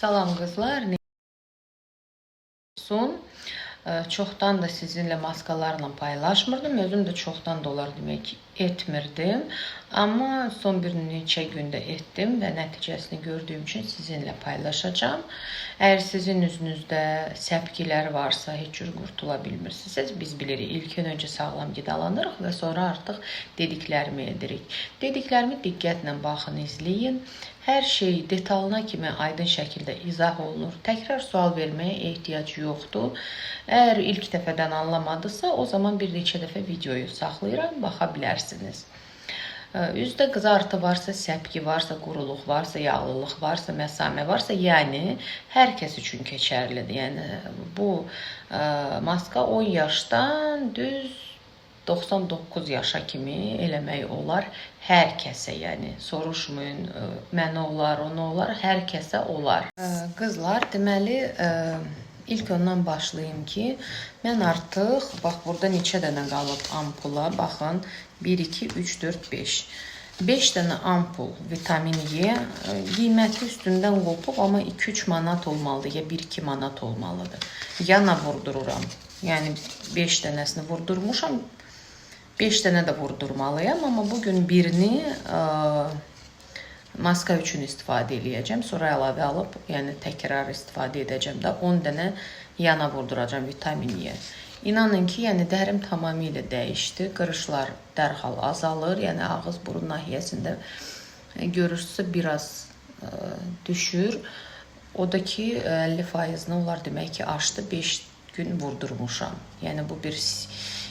Salam qızlar. Çoxdan da sizinlə maskalarla paylaşmırdım. Özüm də çoxdan da onlar demək etmirdim. Amma son bir neçə gündə etdim və nəticəsini gördüyüm üçün sizinlə paylaşacağım. Əgər sizin üzünüzdə səpkilər varsa, heç cür qurtula bilmirsinizsə, biz bilirik. İlk öncə sağlam qidalanırıq və sonra artıq dediklərimi edirik. Dediklərimi diqqətlə baxın, izləyin. Hər şey detalına kimi aydın şəkildə izah olunur. Təkrar sual verməyə ehtiyac yoxdur. Əgər ilk dəfədən anlamadısa, o zaman bir neçə dəfə videoyu saxlayıram, baxa bilərsiniz. Üzdə qızartı varsa, səpki varsa, quruluq varsa, yağlılıq varsa, məsamə varsa, yəni hər kəs üçün keçərlidir. Yəni bu maska 10 yaşdan düz 99 yaşa kimi eləmək olar hər kəsə, yəni soruşmayın, mənə olar, ona olar, hər kəsə olar. Qızlar, deməli, ilk ondan başlayayım ki, mən artıq, bax, burada neçə dənə qalıb ampula, baxın, 1, 2, 3, 4, 5. 5 dənə ampul vitamin E, qiyməti üstündən qopub, amma 2-3 manat olmalıdır, ya 1-2 manat olmalıdır. Yana vurdururam, yəni 5 dənəsini vurdurmuşam, 5 dənə də vurdurmalıyam, amma bugün birini maska üçün istifadə edəcəm. Sonra əlavə alıb, yəni təkrar istifadə edəcəm də 10 dənə yana vurduracam vitamin E. İnanın ki, yəni dərim tamamilə dəyişdi. Qırışlar dərhal azalır. Yəni ağız burun nahiyəsində görürsünüzsə biraz düşür. O da ki 50%-ni onlar demək ki aşdı. 5 gün vurdurmuşam. Yəni bu bir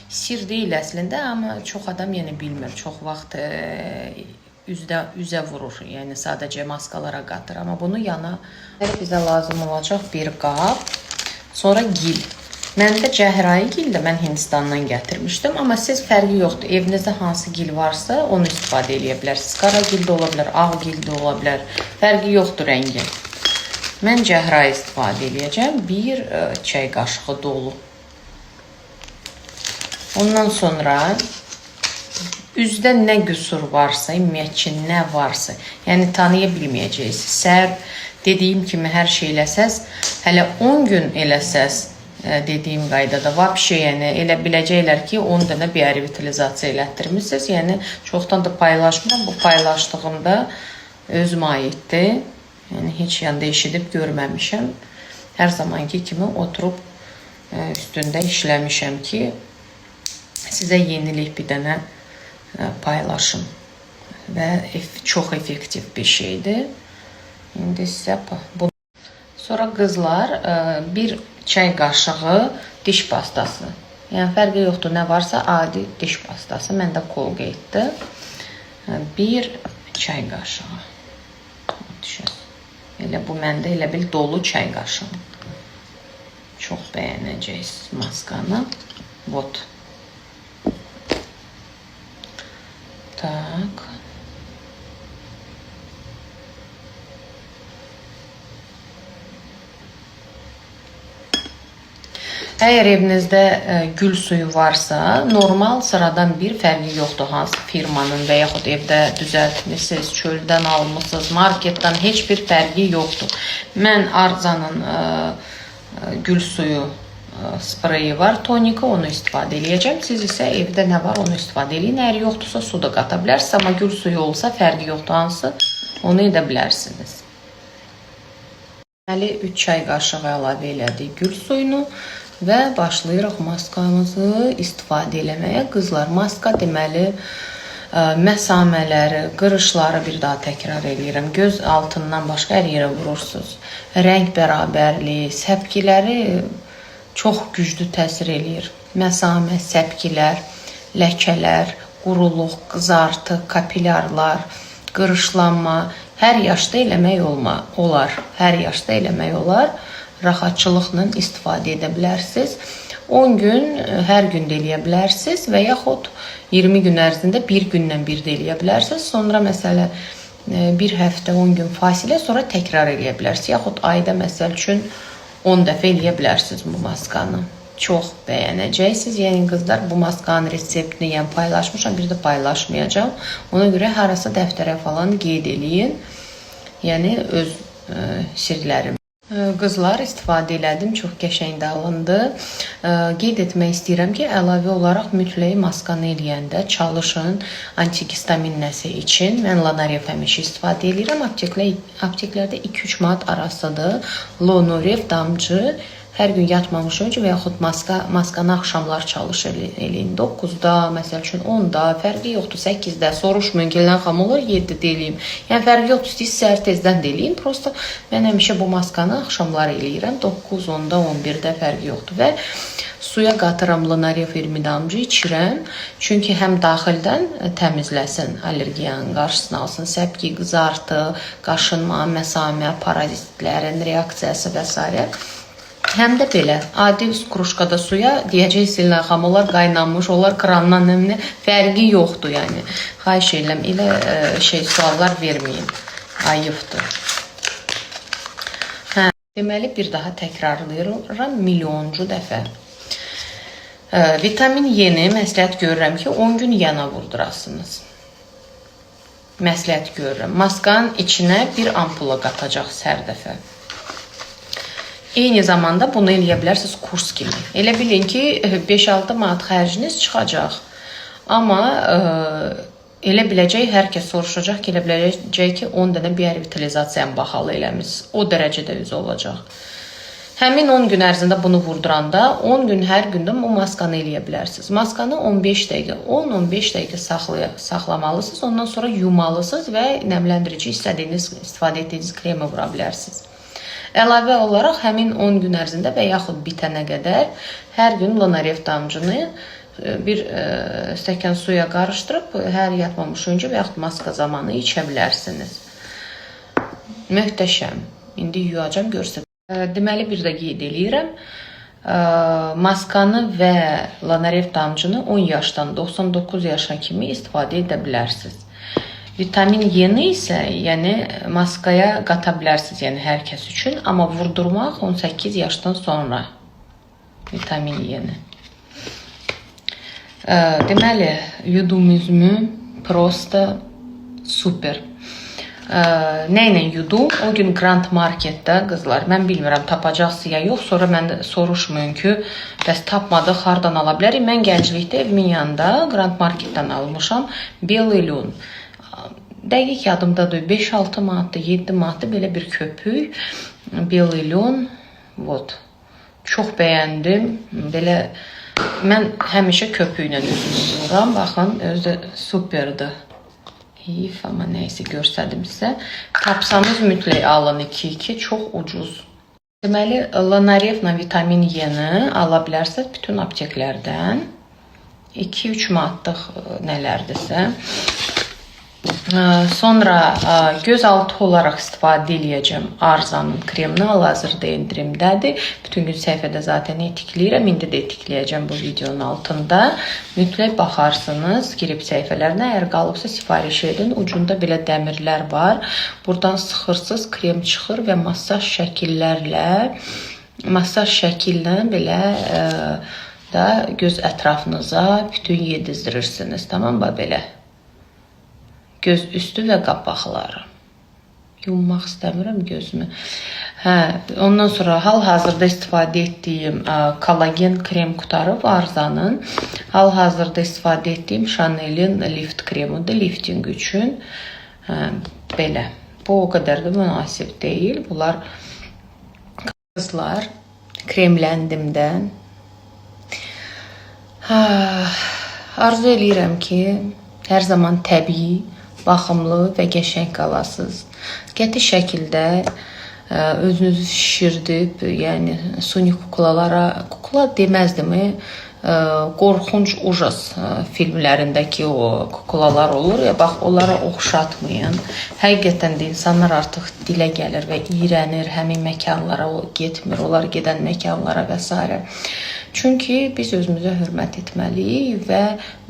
sir deyil əslində, amma çox adam yəni bilmir. Çox vaxt üzə vurur, yəni sadəcə maskalara qatır. Amma bunu yana bizə lazım olacaq bir qab, sonra gil. Məndə cəhrai gil də mən Hindistandan gətirmişdim, amma siz fərqi yoxdur. Evinizdə hansı gil varsa onu istifadə edə bilərsiniz. Qara gil də ola bilər, ağ gil də ola bilər. Fərqi yoxdur rəngi. Mən cəhrai istifadə edəcəm. Bir çay qaşığı dolu. Ondan sonra üzdə nə qüsur varsa, ümumiyyətcə nə varsa, yəni tanıya bilməyəcəksiniz. Səhər dediyim kimi hər şey eləsəz, hələ 10 gün eləsəz, dediyim qaydada vəbşə, yəni elə biləcəklər ki, 10 dənə biorevitalizasiya elətdirmişsiniz. Yəni çoxdan da paylaşmıram. Bu paylaşdığımda özümə aiddir. Yəni heç yanda eşidib görməmişəm. Hər zamanki kimi oturub üstündə işləmişəm ki, sizə yenilik bir dənə paylaşım və çox effektiv bir şeydir. İndi sizə bunu. Sonra qızlar, bir çay qaşığı diş pastası. Yəni fərqi yoxdur, nə varsa adi diş pastası. Məndə Colgate-dir. Bir çay qaşığı. Elə bu məndə elə bil dolu çay qaşığı. Çox bəyənəcəksiniz maskanı. Vot. Tak. Əgər evinizdə gül suyu varsa, normal sıradan bir fərqi yoxdur. Hansı firmanın və yaxud evdə düzəltmişsiniz, çöldən almışsınız, marketdən heç bir fərqi yoxdur. Mən Arzanın gül suyu spreyi var, tonika, onu istifadə edəcəm. Siz isə evdə nə var, onu istifadə edin. Əgər yoxdursa, su da qata bilərsiniz, amma gül suyu olsa fərqi yoxdur hansı, onu edə bilərsiniz. Deməli, 3 çay qaşığı əlavə elədik gül suyunu və başlayırıq maskamızı istifadə eləməyə. Qızlar, maska deməli, məsamələri, qırışları bir daha təkrar edirəm. Göz altından başqa hər yerə vurursunuz. Rəng bərabərliyi, səpkiləri çox güclü təsir eləyir. Məsamə, səpkilər, ləkələr, quruluq, qızartı, kapilyarlar, qırışlanma, hər yaşda eləmək olar. Hər yaşda eləmək olar. Rahatçılıqla istifadə edə bilərsiniz. 10 gün hər gün də eləyə bilərsiniz və yaxud 20 gün ərzində bir gündən bir də eləyə bilərsiniz. Sonra məsələ bir həftə 10 gün fasilə sonra təkrar eləyə bilərsiniz. Yaxud ayda məsəl üçün 10 dəfə eləyə bilərsiniz bu maskanı. Çox bəyənəcəksiniz. Yəni qızlar, bu maskanın reseptini yəni paylaşmışam, bir də paylaşmayacağam. Ona görə harasa dəftərə falan qeyd eləyin. Yəni öz sirlərim. Qızlar istifadə elədim, çox qəşəng də alındı. Qeyd etmək istəyirəm ki, əlavə olaraq mütləq maskanı eləyəndə çalışın antihistamin nəsi üçün. Mən Lonarev həmişə istifadə edirəm. Apteklərdə 2-3 manat arasıdır. Lonarev damcı. Hər gün yatmamış öncə və yaxud maskanı axşamlar çalış eləyin. 9-da, məsəl üçün 10-da, fərqi yoxdur, 8-də. Soruşmayın, gələn xam olur, 7-də eləyim. Yəni, fərqi yoxdur, istəyir səhər tezdən də eləyin. Prosta mən həmişə bu maskanı axşamlar eləyirəm. 9, 10-da, 11-də fərqi yoxdur. Və suya qatıram Lonarev 20 damcı içirəm. Çünki həm daxildən təmizləsin, allergiyanın qarşısını alsın, səpki, qızartı, qaşınma, məsamə, parazitlərin reaksiyası və s. Həm də belə, adi krujkada suya deyəcəksiniz, xam, onlar qaynanmış, onlar krandan nəmli, fərqi yoxdur, yəni. Xahiş edirəm, elə suallar verməyin, ayıbdır. Deməli, bir daha təkrarlayıram, milyoncu dəfə. Vitamin Y-ni məsləhət görürəm ki, 10 gün yana vurdurasınız. Məsləhət görürəm. Maskanın içinə bir ampula qatacaqsınız hər dəfə. Eyni zamanda bunu eləyə bilərsiniz kurs kimi. Elə bilin ki, 5-6 manat xərciniz çıxacaq. Amma elə biləcək, hər kəs soruşacaq ki, elə biləcək ki, 10 dənə biorevitalizasiyanı baxalı eləmişsiniz. O dərəcədə üzü olacaq. Həmin 10 gün ərzində bunu vurduranda, 10 gün hər gündə bu maskanı eləyə bilərsiniz. Maskanı 15 dəqiqə, 10-15 dəqiqə saxlamalısınız. Ondan sonra yumalısınız və nəmləndirici istifadə etdiyiniz kremi vura bilərsiniz. Əlavə olaraq həmin 10 gün ərzində və yaxud bitənə qədər hər gün Lonarev damcını bir stəkan suya qarışdırıb hər yatmamış öncə və yaxud maska zamanı içə bilərsiniz. Möhtəşəm. İndi yuyacam, görsün. Deməli, bir də qeyd eləyirəm. Maskanı və Lonarev damcını 10 yaşdan 99 yaşa kimi istifadə edə bilərsiniz. Vitamin Y-ni isə, yəni maskaya qata bilərsiniz, yəni hər kəs üçün, amma vurdurmaq 18 yaşdan sonra vitamin Y-ni. Deməli, yudum üzümü prosta super. Nə ilə yudum? O gün Grand Marketdə, qızlar, mən bilmirəm, tapacaqsınız ya yox, sonra mən soruşmayın ki, bəs tapmadıq, hardan ala bilərik? Mən gənclikdə evimin yanında Grand Marketdən almışam, Belilun. Dəqiq yadımdadır, 5-6 manatdır, 7 manatdır belə bir köpük, Belilun, çox bəyəndim, belə, mən həmişə köpüklə üzümü vururam, baxın, özü də superdir. Heyif, amma nəysə görsədim sizə, tapsanız mütləq alın 2-2, çox ucuz. Deməli, Lonarevlə vitamin Y-ni ala bilərsiniz bütün apteklərdən, 2-3 manatlıq nələrdirsə. Sonra gözaltı olaraq istifadə eləyəcəm Arzanın kremini, hal-hazırda endirimdədir. Bütün gün səhifədə zaten etikləyirəm, indi də etikləyəcəm bu videonun altında. Mütləq baxarsınız, girib səhifələrinə, əgər qalıbsa sifariş edin. Ucunda belə dəmirlər var. Buradan sıxırsınız, krem çıxır və masaj şəkillə belə da göz ətrafınıza bütün yedizdirirsiniz, tamam mı, belə. Göz üstü və qapaqları. Yummaq istəmirəm gözümü. Ondan sonra hal-hazırda istifadə etdiyim kollagen krem qutarı Arzanın. Hal-hazırda istifadə etdiyim Chanel'in lift kremidir, lifting üçün. Belə. Bu o qədər də münasib deyil. Bunlar qızlar. Kremləndimdən. Arzu eləyirəm ki, hər zaman təbii, baxımlı və qəşəng qalasınız. Qəti şəkildə özünüzü şişirdib, yəni suni kukla deməzdim, qorxunc ujaz filmlərindəki o kuklalar olur ya, bax, onlara oxşatmayın. Həqiqətən də insanlar artıq dilə gəlir və iyrənir, həmin məkanlara getmir, onlar gedən məkanlara və s. Çünki biz özümüzə hörmət etməliyik və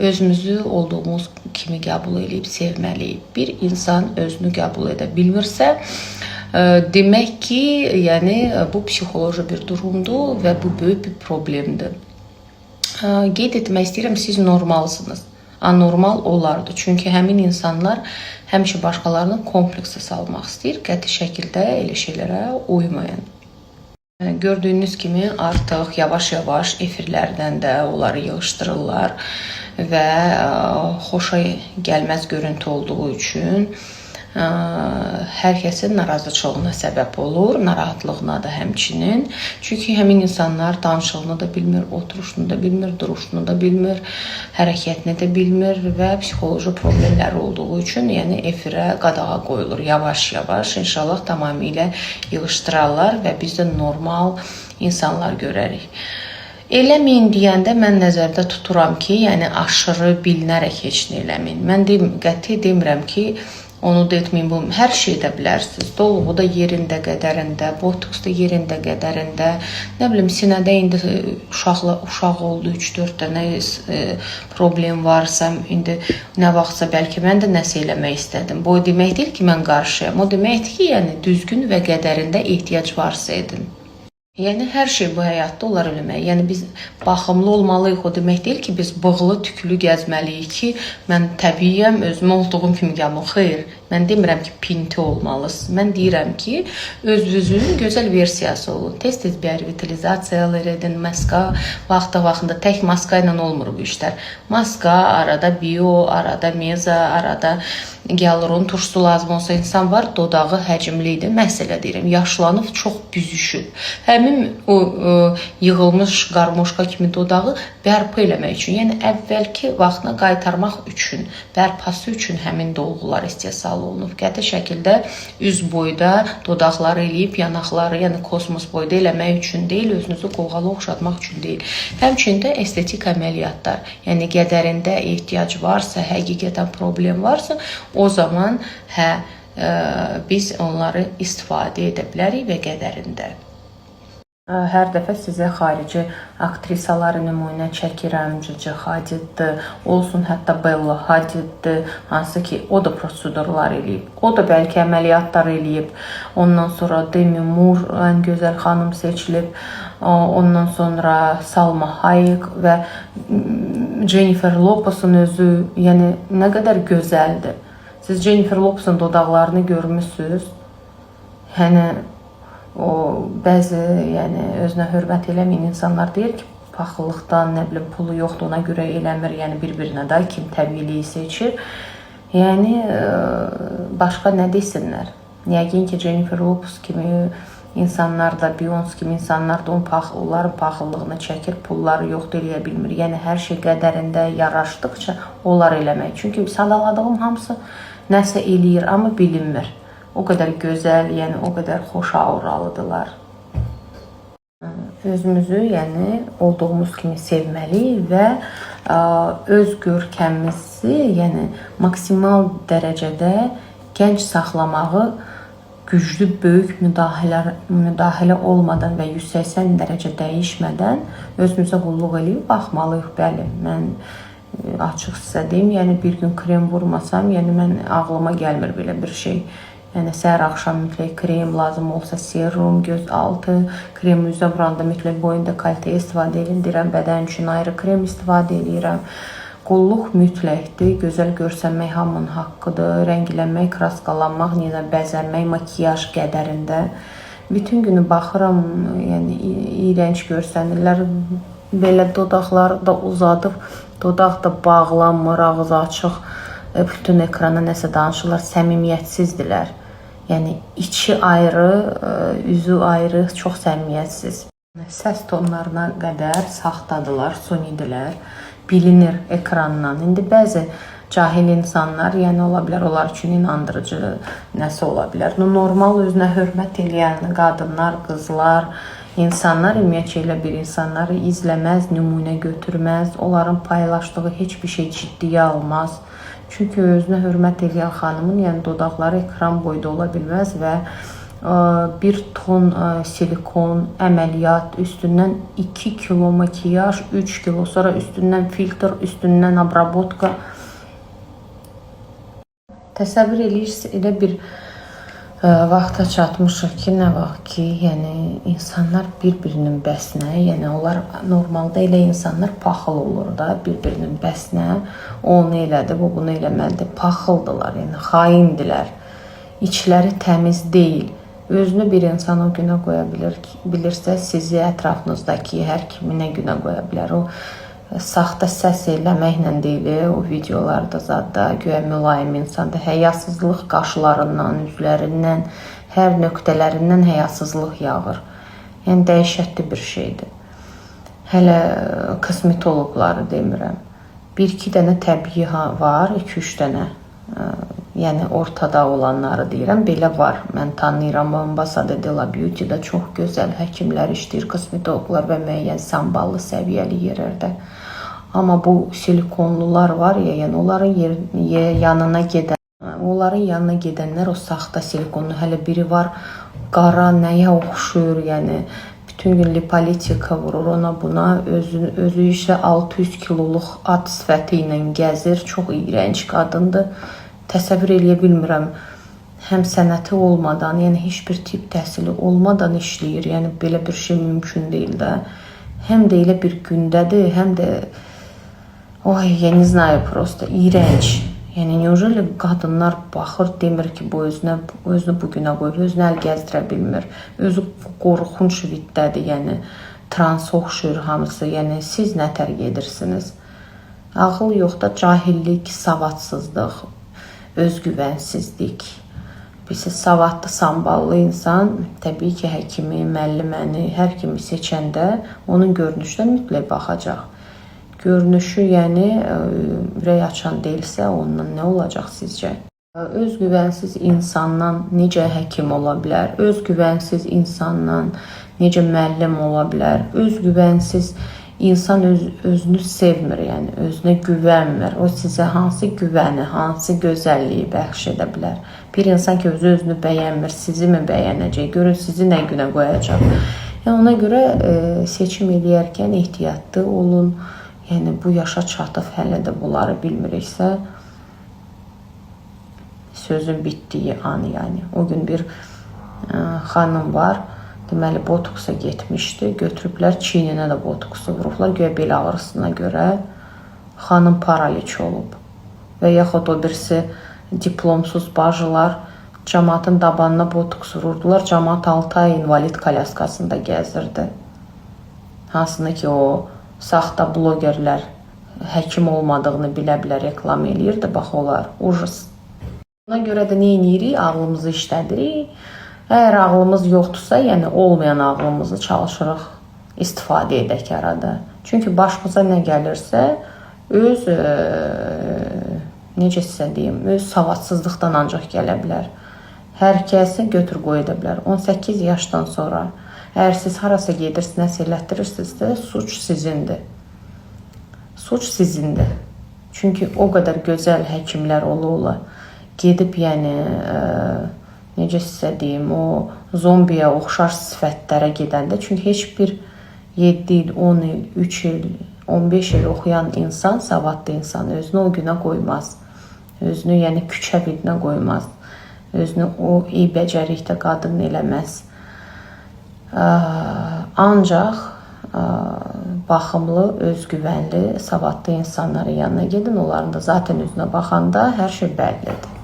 özümüzü olduğumuz kimi qəbul edib sevməliyik. Bir insan özünü qəbul edə bilmirsə, demək ki, yəni bu psixoloji bir durumdur və bu böyük bir problemdir. Qeyd etmək istəyirəm, siz normalsınız. Anormal olardı. Çünki həmin insanlar həmişə başqalarının kompleksi salmaq istəyir. Qəti şəkildə elə şeylərə uymayın. Gördüyünüz kimi artıq yavaş-yavaş efirlərdən də onları yığışdırırlar və xoşa gəlməz görüntü olduğu üçün hər kəsin narazıçılığına səbəb olur, narahatlığına da həmçinin. Çünki həmin insanlar danışığını da bilmir, oturuşunu da bilmir, duruşunu da bilmir, hərəkətini də bilmir və psixoloji problemləri olduğu üçün, yəni efirə qadağa qoyulur yavaş-yavaş. İnşallah tamamilə yığışdırarlar və biz də normal insanlar görərik. Eləməyin deyəndə mən nəzərdə tuturam ki, yəni aşırı bilinərək heç nə eləməyin. Mən qəti demirəm ki, onu da etməyin, bu hər şey edə bilərsiniz. Dolğu da yerində, qədərində, botoks da yerində, qədərində. Nə bilim, sinədə indi uşaq oldu, 3-4 dənə problem varsa, indi nə vaxtsa bəlkə mən də nəsə eləmək istədim. Bu demək deyil ki, mən qarşıyam. O deməkdir ki, yəni düzgün və qədərində ehtiyac varsa edin. Yəni hər şey bu həyatda olar eləmək. Yəni biz baxımlı olmalıyıq. O demək deyil ki, biz bığlı, tüklü gəzməliyik ki, mən təbiiyəm, özümə olduğum kimi gəlməm. Xeyr, mən demirəm ki, pinti olmalısınız. Mən deyirəm ki, özünüzün gözəl versiyası olun. Tez-tez bir revitalizasiyalar edin, maska vaxtında tək maska ilə olmur bu işlər. Maska, arada bio, arada meza, arada gyaluron turşusu lazım olsa insan var, dodağı həcmlidir. Məsələ deyirəm, yaşlanıb çox büzüşüb. Həmin o yığılmış qarmoşka kimi dodağı bərpa eləmək üçün, yəni əvvəlki vaxtına qaytarmaq üçün, bərpası üçün həmin dolğular istehsal olunub. Qəti şəkildə üz boyda dodaqları eləyib, yanaqları, yəni kosmos boyda eləmək üçün deyil, özünüzü qoğalı oxşatmaq üçün deyil. Həmçinin də estetik əməliyyatlar, yəni qədərində ehtiyac varsa, həqiqətən problem varsa, o zaman biz onları istifadə edə bilərik və qədərində. Hər dəfə sizə xarici aktrisaları nümunə çəkirəm, Cici Hadiddir, olsun hətta Bella Hadiddir, hansı ki o da prosedurlar eləyib, o da bəlkə əməliyyatlar eləyib, ondan sonra Demi Moore ən gözəl xanım seçilib, ondan sonra Salma Hayek və Jennifer Lopez'un özü, yəni nə qədər gözəldir. Siz Jennifer Lopez'un dodaqlarını görmüsünüz, yəni o bəzi, yəni özünə hörmət eləməyən insanlar deyir ki, paxıllıqdan, nə bilim, pulu yoxdur, ona görə eləmir, yəni bir-birinə də kim təbiiliyi seçir. Yəni başqa nə desinlər? Yəqin ki, Jennifer Lopez kimi insanlar da, Beyoncé kimi insanlar da onların paxıllığını çəkir, pulları yoxdur, eləyə bilmir. Yəni hər şey qədərində yaraşdıqca onlar eləmək. Çünki sadaladığım hamısı nəsə eləyir, amma bilinmir. O qədər gözəl, yəni o qədər xoş auralıdırlar. Özümüzü, yəni olduğumuz kimi sevməliyik və öz görkəmimizi, yəni maksimal dərəcədə gənc saxlamağı güclü, böyük müdaxilə olmadan və 180 dərəcə dəyişmədən özümüzə qulluq eləyib baxmalıyıq. Bəli, mən açıq sizə deyim, yəni bir gün krem vurmasam, yəni mən ağlıma gəlmir belə bir şey. Yəni səhər axşam mütləq krem lazım olsa, serum, göz altı, krem üzə vuranda mütləq boyun dekolteye istifadə edin. Deyirəm, bədən üçün ayrı krem istifadə edirəm. Qulluq mütləqdir, gözəl görsənmək hamının haqqıdır, rənglənmək, kraskalanmaq, yenə bəzənmək, makiyaj qədərində. Bütün günü baxıram, yəni iyrənc görsənirlər, belə dodaqları da uzadıb, dodaq da bağlanmır, ağzı açıq, bütün ekrana nəsə danışırlar, səmimiyyətsizdirlər. Yəni içi ayrı, üzü ayrı, çox səmimiyyətsiz. Səs tonlarına qədər saxtadılar, sunidilər, bilinir ekrandan. İndi bəzi cahil insanlar, yəni ola bilər, onlar üçün inandırıcı nəsə ola bilər. Normal özünə hörmət eləyən qadınlar, qızlar, insanlar ümumiyyətcə elə bir insanları izləməz, nümunə götürməz, onların paylaşdığı heç bir şey ciddiyə almaz. Çünki özünə hörmət eləyən xanımın, yəni dodaqları ekran boyda ola bilməz və bir ton silikon, əməliyyat, üstündən 2 kilo makiyaj, 3 kilo, sonra üstündən filtr, üstündən abrabotka. Təsəvvür edirsiniz, elə bir vaxta çatmışıq ki, nə vaxt ki, yəni insanlar bir-birinin bəsinə, yəni onlar normalda elə insanlar paxıl olur da, bir-birinin bəsinə, o onu elədi, bu bunu eləməlidir, paxıldılar, yəni xaindilər, içləri təmiz deyil, Özünü bir insan o günə qoya bilirsə, sizi ətrafınızdakı hər kimi nə günə qoya bilər. O saxta səs eləməklə deyil, o videolarda zadda güya mülayim insandır. Həyasızlıq qaşlarından, üzlərindən, hər nöqtələrindən həyasızlıq yağır. Yəni dəhşətli bir şeydir. Hələ kosmetoloqları demirəm. 1-2 dənə təbii var, 2-3 dənə. Yəni ortada olanları deyirəm, belə var. Mən tanıyıram, Ambassador de la Beauty-də çox gözəl həkimlər işləyir, kosmetoloqlar və müəyyən samballı səviyyəli yerlərdə. Amma bu silikonlular var ya, yəni onların yanına gedənlər o saxta silikonlu, hələ biri var qara nəyə oxşuyur, yəni bütün gün lipolitika vurur ona buna, özü isə 600 kiloluq at sifəti ilə gəzir, çox iyrənc qadındır. Təsəvvür eləyə bilmirəm, həm sənəti olmadan, yəni heç bir tip təhsili olmadan işləyir, yəni belə bir şey mümkün deyil də. Həm də elə bir gündədir, həm də я не знаю, просто iyrənc. Yəni, neujeli qadınlar baxır, demir ki, bu özünü bu günə qoyur, özünü əl gəzdirə bilmir. Özü qorxunç viddədir, yəni trans oxşuyur hamısı, yəni siz nə tərk edirsiniz? Ağıl yox da cahillik, savadsızlıq, özgüvənsizlik. Birisi savadlı, samballı insan, təbii ki, həkimi, müəlliməni, hər kimi seçəndə onun görünüşünə mütləq baxacaq. Görünüşü, yəni ürək açan deyilsə, ondan nə olacaq sizcə? Özgüvənsiz insandan necə həkim ola bilər? Özgüvənsiz insandan necə müəllim ola bilər? Özgüvənsiz insan özünü sevmir, yəni özünə güvənmir. O sizə hansı güvəni, hansı gözəlliyi bəxş edə bilər? Bir insan ki, özünü bəyənmir, sizi mi bəyənəcək? Görün, sizi nə günə qoyacaq? Yəni, ona görə seçim edərkən ehtiyatlı olun. Yəni, bu yaşa çatıb hələ də bunları bilmiriksə, sözün bitdiyi an, yəni. O gün bir xanım var, deməli, botoksa getmişdi, götürüblər, çiyninə də botoksu vurublar, göyə bel ağrısına görə xanım paraliç olub. Və yaxud o birisi diplomsuz bacılar cəmaatın dabanına botoks vururdular, cəmaat 6 ay invalid kolyaskasında gəzirdi. Hansını ki, o saxta blogerlər həkim olmadığını bilə-bilə reklam eləyirdi, bax olar, ujus. Ona görə də nə edirik? Ağlımızı işlədirik. Əgər ağlımız yoxdursa, yəni olmayan ağlımızı çalışırıq istifadə edək arada. Çünki başımıza nə gəlirsə, necə sizə deyim, öz savadsızlıqdan ancaq gələ bilər. Hər kəsi götür qoy edə bilər. 18 yaşdan sonra əgər siz harasa gedirsiniz, nəsə elətdirirsinizsə, suç sizindir. Suç sizindir. Çünki o qədər gözəl həkimlər ola gedib, yəni, necə sizə deyim, o zombiyə oxşar sifətlərə gedəndə, çünki heç bir 7 il, 10 il, 3 il, 15 il oxuyan insan, savadlı insan özünü o günə qoymaz. Özünü, yəni, küçə vidinə qoymaz. Özünü o iyi becərikdə qadın eləməz. Ancaq baxımlı, özgüvənli, savadlı insanların yanına gedin. Onların da zaten üzünə baxanda hər şey bəllidir.